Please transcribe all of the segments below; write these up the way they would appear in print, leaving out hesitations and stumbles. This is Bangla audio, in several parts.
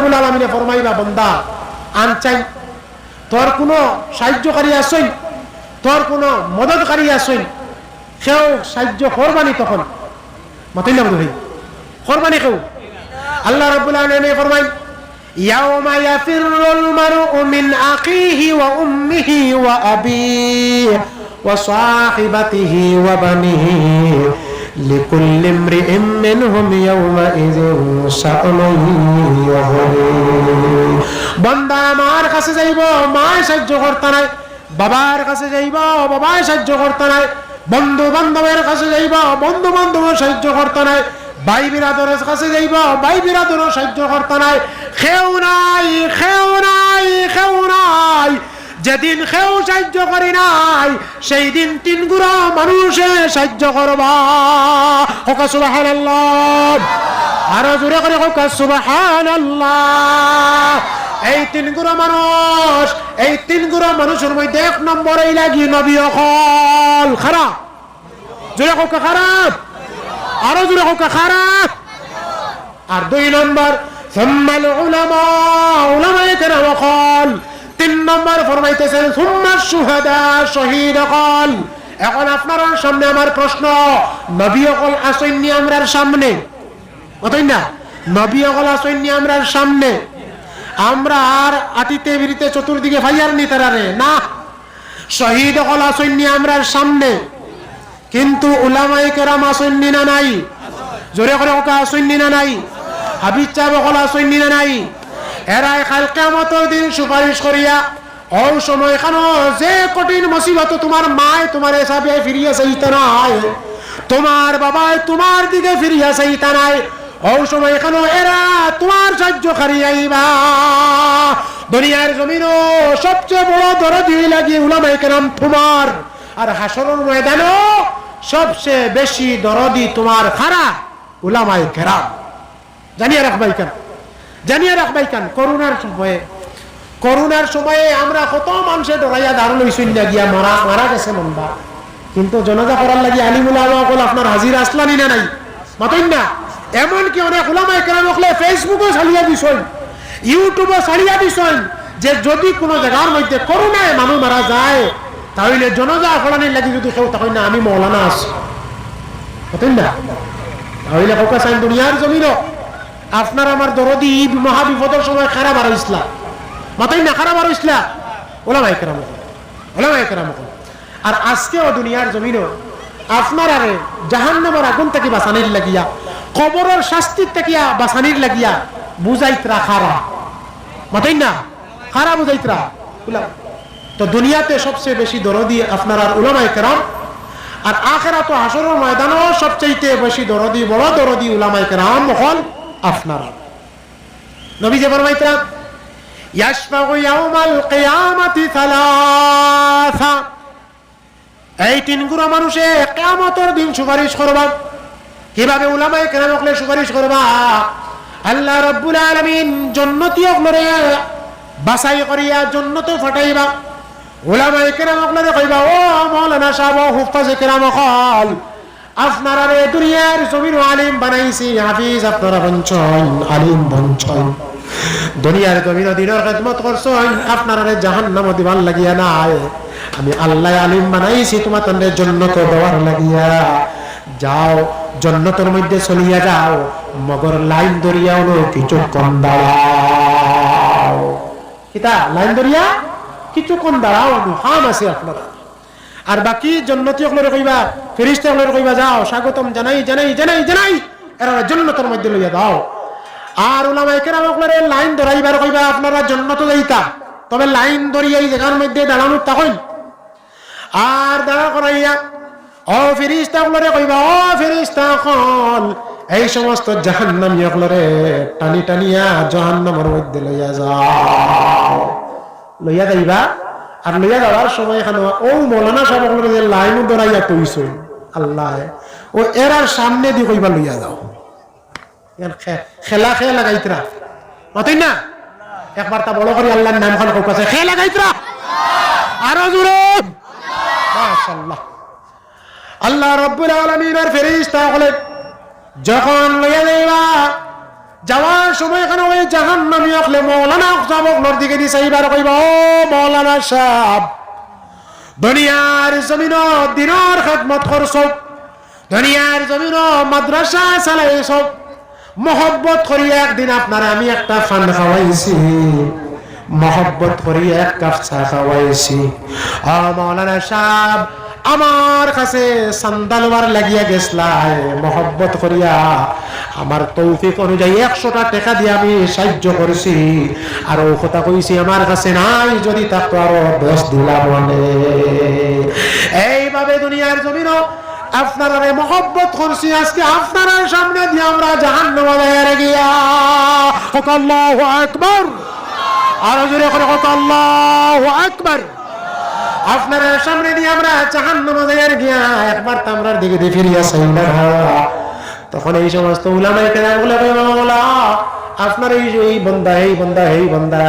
রাব্বুল আলামিনে ফরমাইবা বান্দা আনচাই তোর কোনো সাহায্যকারী আছেন, তোর কোনো মদতকারী আছেন, কেউ সাহায্য করবানি তখন মাতাই না ভাই করবানি কেউ। আল্লাহ রাব্বুল আলামিন ফরমাই ইয়াউমা ইয়াফিরুল মারউ মিন আখিহি ওয়া উম্মিহি ওয়া আবিহি ওয়া সাহিবাতিহি ওয়া বানিহি লিকুল্লি ইমরিইন মিনহুম ইয়াউমাইযিন শাআনুন ইউগনি। বান্দা আমার কাছে যাইব, মায় সাহায্য করতে নাই, বাবার কাছে যাইব, বাবায় সাহায্য করতে নাই, বন্ধু বান্ধবের কাছে যাইব, বন্ধু বান্ধবের সাহায্য করতে নাই, ভাই বিরাদরের কাছে যাইব, ভাই বিরাদরও সাহায্য করতে নাই, কেউ নাই, কেউ নাই, কেউ নাই। যেদিন কেউ সাহায্য করি নাই সেই দিন তিন গুণা মানুষে সাহায্য করবা। হোক সুবহানাল্লাহ, আরো জোরে করে হোক সুবহানাল্লাহ। এই তিন গুণা মানুষ, এই তিন গুণা মানুষের মধ্যে এক নম্বরে লাগি নবী অকল খারাপ। জোরে হোক খারাপ, আরো জোরে হোক খারাপ। আর দুই নম্বর সুম্মাল উলামা, উলামায়ে কেরাম অকল। তিন নম্বর ফরমাইতেছেন সুম্মা শুহাদা, শহীদ অকল। এখন আপনার সামনে আমার প্রশ্ন, নবী অকল আসেননি আমরার সামনে, বুঝলেন না? নবী অকল আসেননি আমরার সামনে, আমরা আর আটিতে বিরিতে চতুর্দিকে ফাইয়ার নি তারারে না। শহীদ অকল আসেননি আমরার সামনে, কিন্তু উলামায়ে কেরাম আসেননি না নাই? জোরে করে ওকা আসেননি না নাই? হাবিজ সাহেব অকল আসেননি না নাই? এরাই কাল কিয়ামতের দিন সুপারিশ করিয়া ও সময় খানো যে কঠিন মুসিবত তোমার মায় তোমার হিসাবে ফিরিয়া চাইতে নাই, তোমার বাবায় তোমার দিকে ফিরিয়া চাইতে নাই, ও সময় খানো এরা তোমার সাহায্যকারী আইবা। দুনিয়ার জমিনও সবচেয়ে বড় দরদি লাগি উলামায়ে কেরাম তোমার, আর হাসরের ময়দানও সবচেয়ে বেশি দরদি তোমার খারা উলামায়ে কেরাম। জানিয়ে রাখবাই কেন, জানিয়ে রাখবাই কেন। করোনার সময়ে আমরা কত মানুষে ডরাইয়া দাঁড় লইছুন গিয়া মারা গেছে মনবা, কিন্তু জনাজা করার লাগি আলিমুল আওয়াল আপনার হাজির আসলানি না নাই? মাতইন না। এমনকি অনেক উলামায়ে কেরাম হলে ফেসবুকও ছাড়িয়া দিছেন, ইউটিউবও ছাড়িয়া দিছেন যে যদি কোনো জায়গার মধ্যে করোনায় মানুষ মারা যায় তাহলে জনাজা করানির লাগি যদি কেউ তখন না আমি মৌলানা আছি, মাতইন না। তাহলে কাউকে চাইন দুনিয়ার জমিনও আপনার আমার দরদি মহাবিপদের সময় খারাপ আর ইসলাম মাতাই না, খারাপ আর ইসলাম ওলামায়ে কেরাম, ওলামায়ে কেরাম। আর আজকেও দুনিয়ার জমিনও আপনার আরে জাহান্নামের আগুন থেকে বাঁচানির লাগিয়া, কবরের শাস্তির থেকে বাঁচানির লাগিয়া বুঝাইতরা খারা, মাতাই না, খারা বুঝাইতরা। তো দুনিয়াতে সবচেয়ে বেশি দরদি আপনার আর উলামায়ে কেরাম, আর আখিরাত ও হাসরের ময়দানও সবচেয়ে বেশি দরদি, বড় দরদি উলামায়ে কেরাম হল আপনারা। নবী যে ফরমাইতেন ইয়াশফাউ ইয়াউমাল কিয়ামাতি সালাসা, এই তিন গুণা মানুষে কিয়ামতের দিন সুপারিশ করবা। কিভাবে উলামায়ে কেরাম হলে সুপারিশ করবা? আল্লাহ রাব্বুল আলামিন জান্নাতি হলে বাছাই করিয়া জান্নাতে ফাটাইবা। উলামায়ে কেরাম হলে কইবা ও মাওলানা সাহেব, হুফাজে কেরাম হল আপনারা রে দুনিয়ার জমিন আলিম বানাইছি, হাফিজ আপনারা বঞ্চন, আলিম বঞ্চন, দুনিয়ার জমিন দিনের খেদমত করছেন, আপনারা রে জাহান্নাম দিবার লাগিয়া নাই, আমি আল্লাহ আলিম বানাইছি তোমাদের জান্নাত দেওয়ার লাগিয়া। যাও জান্নাতের মধ্যে চলিয়া যাও, মগর লাইন ধরিয়াও কিছুক্ষণ দাঁড়াও। কিতা লাইন ধরিয়া কিছুক্ষণ দাঁড়াও, হাম আছে আপনারা। আর বাকি জান্নাতি হলে কইবা, ফেরেশতা হলে কইবা যাও স্বাগতম জানাই জানাই জানাই জানাই, এরা জান্নাতের মধ্যে লইয়া দাও। আর উলামায়ে কেরাম হলে লাইন ধরাইবার কইবা আপনারা জান্নাতে যাইতা, তবে লাইন ধরিয়া এই জায়গার মধ্যে দাঁড়ানো তখন। আর দাঁড়া করাইয়া ও ফেরেশতা হলে কইবা ও ফেরেশতা হল এই সমস্ত জাহান্নামী হলে টানি টানিয়া জাহান্নামের মধ্যে লইয়া যাও, লইয়া যাইবা। আর লইয়া যাওয়ার সময় এখানে ও মৌলানা সাহেব লাইন ধরাইয়া তৈছে আল্লাহ, ও এরার সামনে দিয়ে কইবা লইয়া যাও। খেলা খেলা লাগাইতরা মাতই না, একবার তা বড় করে আল্লাহর নাম খান কাছে খেলা লাগাইতরা, আরো জোরে মাশাআল্লাহ। আল্লাহ রাব্বুল আলামিনের ফেরেশতা হলে যখন লইয়া যাইবা যাওয়ার সময় এখানে ওই জাহান্নামী হলে মৌলানা সাহেবের দিকে দিয়ে চাইবার কইবা, ও মৌলানা সাহেব, দুনিয়ার জমিন দিনের খেদমত করছ, দুনিয়ার জমিন মাদ্রাসা চালাইছ, মহব্বত করি একদিন আপনার আমি একটা ফান খাওয়াইছি, মহব্বত করি এক কাপ চা খাওয়াইছি। মৌলানা সাহেব আমার কাছে সান্দালবার লাগিয়া গেছলাই, মহব্বত করিয়া আমার তৌফিক অনুযায়ী 100টা টাকা দিয়ে আমি সাহায্য করেছি, আর ও কথা কইছি আমার কাছে নাই, যদি থাকতো আরো 10 দিলাম। এইভাবে দুনিয়ার জমিনও আপনারা মহব্বত করছি, আজকে আপনারা সামনে দিয়ে আমরা জাহান্নামে গিয়া আল্লাহু আকবার, আরো জোরে করে আল্লাহু আকবার, আপনার সামনে দিয়ে আমরা জাহান্নামে গিয়া একবার তামরার দিকে দিয়ে ফিরিয়া চাই না। তখন এই সমস্ত উলামায়ে কেরাম বলে, আপনার এই বান্দা এই বান্দা এই বান্দা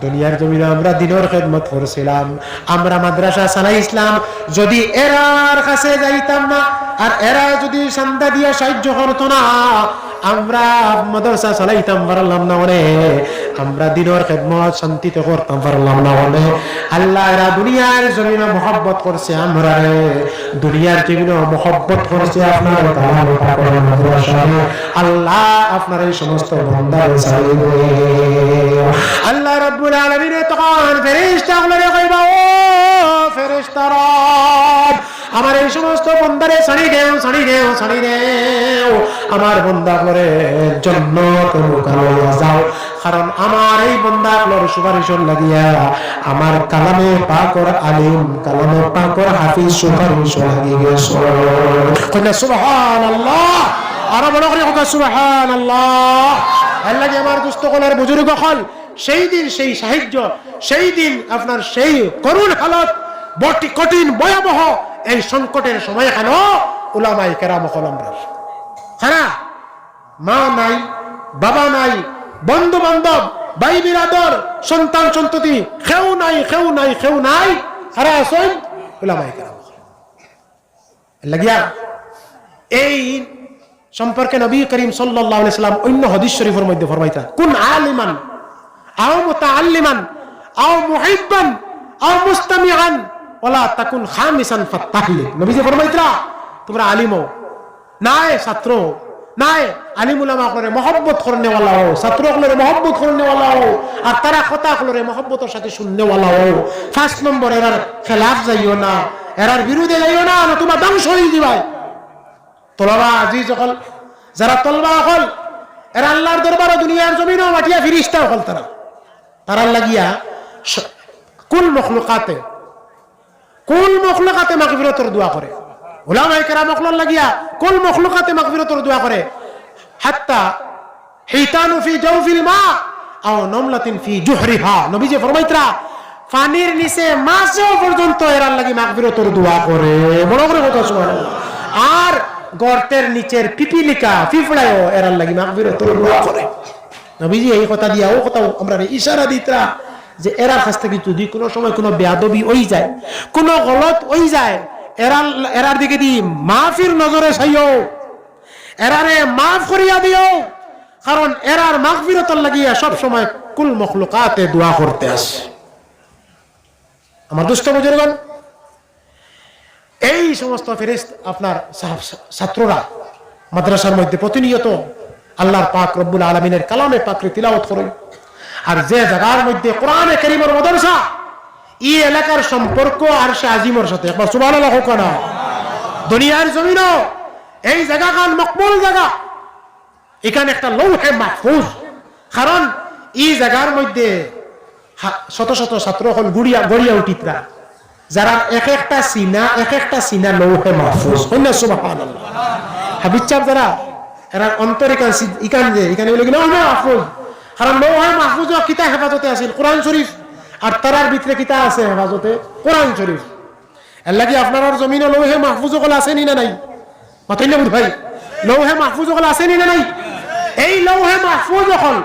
দুনিয়ার জমিনে আমরা দিনের খেদমত করছিলাম, আমরা মাদ্রাসা চালাইছিলাম, যদি এরার কাছে যাইতাম না আর এরা যদি চান্দা দিয়া সাহায্য করতো না, আমরা মাদ্রাসা চালাইতাম পারলাম না, মানে আমরা দিনের খেদমত শান্তিতে করতাম পারলাম না। মানে আল্লাহ এরা দুনিয়ার জমিনে মহব্বত করছে, আমরা দুনিয়ার জমিনে মহব্বত করছে আপনার আল্লাহ আপনার এই সমস্ত বান্দার চাইবে। আল্লাহ রাব্বুল আলামিন তখন ফেরেশতাগুলোরে কইবা, ও ফেরেশতারা আমার এই সমস্ত বান্দারে ছাড়ি দেও ছাড়ি দেও ছাড়ি দেও, আমার বান্দাগুলোরে জান্নাতে মুকাররমে যাও, কারণ আমার এই বান্দাগুলোর সুপারিশের লাগিয়া আমার কালামে পাকর আলিম কালামে পাকর হাফিজ সুপারিশ লাগি গেছে। কইনা সুবহানাল্লাহ, আর বড় করে কথা সুবহানাল্লাহ। আল্লাহ যে আমার দুস্থকলের বুজুর্গ হল, সেই দিন সেই সাহায্য, সেই দিন আপনার সেই করুণ হালত, বটি কঠিন ভয়াবহ এই সংকটের সময় কেন উলামায়ে কেরাম কলমরা খারা, মা নাই বাবা নাই বন্ধু বান্ধব ভাই বিরাদর সন্তান সন্ততি কেউ নাই কেউ নাই কেউ নাই, খারা আসেন উলামায়ে কেরাম লাগিয়া। এই সম্পর্কে নবী করিম সাল্লাল্লাহু আলাইহি সাল্লাম অন্য হাদিস শরীফের মধ্যে ফরমাইতা, কুন আলিমান আও মুতাআল্লিমান আও মুহিব্বান আও মুস্তামিআন ওয়ালা তাকুন খামিসান ফাতাহলি। নবী যে ফরমাইতা তোমরা আলিম হও, নাই ছাত্র হও, নাই আলিম উলামা করে মহব্বত করনে ওয়ালা হও, ছাত্র করে মহব্বত করনে ওয়ালা হও, আর তারা কথা করে মহব্বতের সাথে শুননে ওয়ালা হও। 5 নম্বর এরার খেলাফ যাইও না, এরার বিরুদ্ধে যাইও না, তোমরা ধ্বংস হয়ে দিবাই। তলবা আজি যখন যারা তলবা হল এরা আল্লাহর দরবারে দুনিয়ার জমিনও মাটিয়া ফিরিস্তা হল, তারা লাগিয়া কুল মখলুকাতে মাগফিরাতের দোয়া করে, উলামায়ে কেরাম মখলুক লাগিয়া কুল মখলুকাতে মাগফিরাতের দোয়া করে, হাত্তা হিতানু ফি জাওফিল মা আও নামলাতিন ফি জুহরিহা। নবী যে ফরমাইতরা পানির নিচে মাছও পর্যন্ত এরা লাগি মাগফিরাতের দোয়া করে, বড় করে কথা সুবহানাল্লাহ। আর গর্তের নিচের পিপিলিকা পিঁপড়ায়ও এরার লাগি মাগফিরাতের দোয়া করে। নবীজি এই কথা দিয়া ও কথা আমরা ইশারা দিতরা যে এরার কাছ থেকে যদি কোনো সময় কোনো বেয়াদবি হই যায়, কোনো গলত হই যায়, এরার দিকে দি মাফির নজরে চাইও, এরারে মাফ করিয়া দিও, কারণ এরার মাগফিরাতের লাগিয়া সব সময় কুল মখলুকাতে দোয়া করতে আসে। আমার দুষ্ট বুজুর্গণ, এই সমস্ত ফেরেশতা আপনার ছাত্ররা মাদ্রাসার মধ্যে প্রতিনিয়ত আল্লাহর পাক রব্বুল আলামিনের কালামে পাক তিলাওয়াত করেন, আর যে জায়গার মধ্যে কোরআনে কারীমের মাদ্রাসা, এই এলাকার সম্পর্ক আরশে আজিমের সাথে, একবার সুবহানাল্লাহ হোক না। দুনিয়ার জমিনও এই জায়গাখান মকবুল জায়গা, এখানে একটা লৌহে মাহফুজ, কারণ এই জায়গার মধ্যে শত শত ছাত্র হল গড়িয়া উঠিতরা, যারা এক একটা সিনা লৌহে মাহফুজ, সুবহানাল্লাহ। হাবিব সাহেব যারা এরা অন্তর এখানে বলে লৌহে মাহফুজ, কারণ লৌহে মাহফুজ কিতা হেফাজতে আছিল কোরআন শরীফ, আর তারার ভিতরে কিতা আছে হেফাজতে কোরআন শরীফ। এর লাগি আপনার জমিনে লৌহে মাহফুজ গুলো আছে নি না নাই? মাতইনা বুঝ ভাই, লৌহে মাহফুজ গুলো আছে নি না নাই? এই লৌহে মাহফুজ হল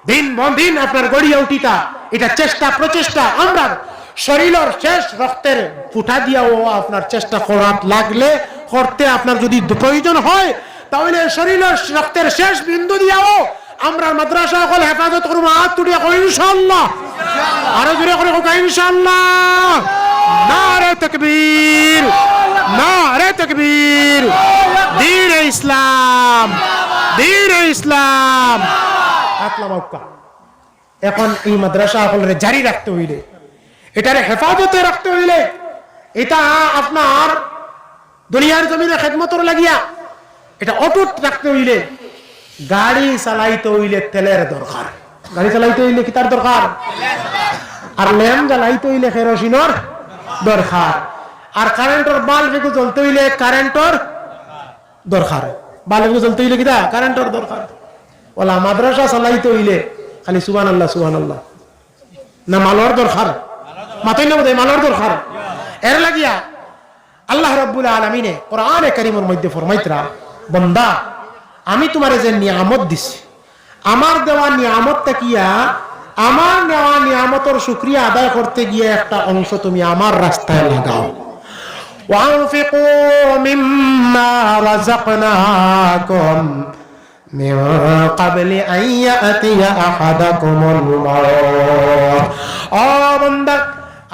দিন দিন আপনার গড়িয়া উঠিতা, এটা চেষ্টা প্রচেষ্টা আমরা শরীরের শেষ রক্তের ফুটা দিয়াও আপনার চেষ্টা করার লাগলে করতে আপনার যদি প্রয়োজন হয়, তাহলে শরীরের রক্তের শেষ বিন্দু দিয়াও আমরা মাদ্রাসা সকল হেফাজত করবো হাত তুলিয়া কই ইনশাআল্লাহ আরো জোরে করে হোক ইনশাআল্লাহ নারে তাকবীর নারে তাকবীর দ্বীন-এ ইসলাম দ্বীন-এ ইসলাম আতলা মক্কা এখন এই মাদ্রাসা সকলের জারি রাখতে হইলে এটারে হেফাজতে রাখতে হইলে এটা আপনার দুনিয়ার জমিনে খেদমতর লাগিয়া এটা অটুট রাখতে হইলে গাড়ি চালাইতে হইলে তেলের দরকার গাড়ি চালাইতে হইলে কি তার দরকার আর ল্যাম্প জ্বালাইতে হইলে কেরোসিনের দরকার আর কারেন্টর বাল্ব জ্বলতে হইলে কারেন্টর দরকার বাল্ব জ্বলতে হইলে কিটা কারেন্টর দরকার ওলা মাদ্রাসা চালাইতে হইলে খালি সুবহানাল্লাহ সুবহানাল্লাহ না মালর দরকার মাথায় না বোধহয় মালর দরকার এর লাগিয়া আল্লাহ রাব্বুল আলামিনে কোরআনে কারীমের মধ্যে ফরমাইতরা বান্দা আমি তোমারে যে নিয়ামত দিছি আমার দেওয়া নিয়ামত তাকিয়া আমার নেওয়া নিয়ামতের শুকরিয়া আদায় করতে গিয়ে একটা অংশ তুমি আমার রাস্তায় লাগাও ওয়ানফিকু মিম্মা রাযাকনাকুম মিন ক্বাবলি আন ইয়াতিয়া আহাদাকুমুল মাউত ও বান্দা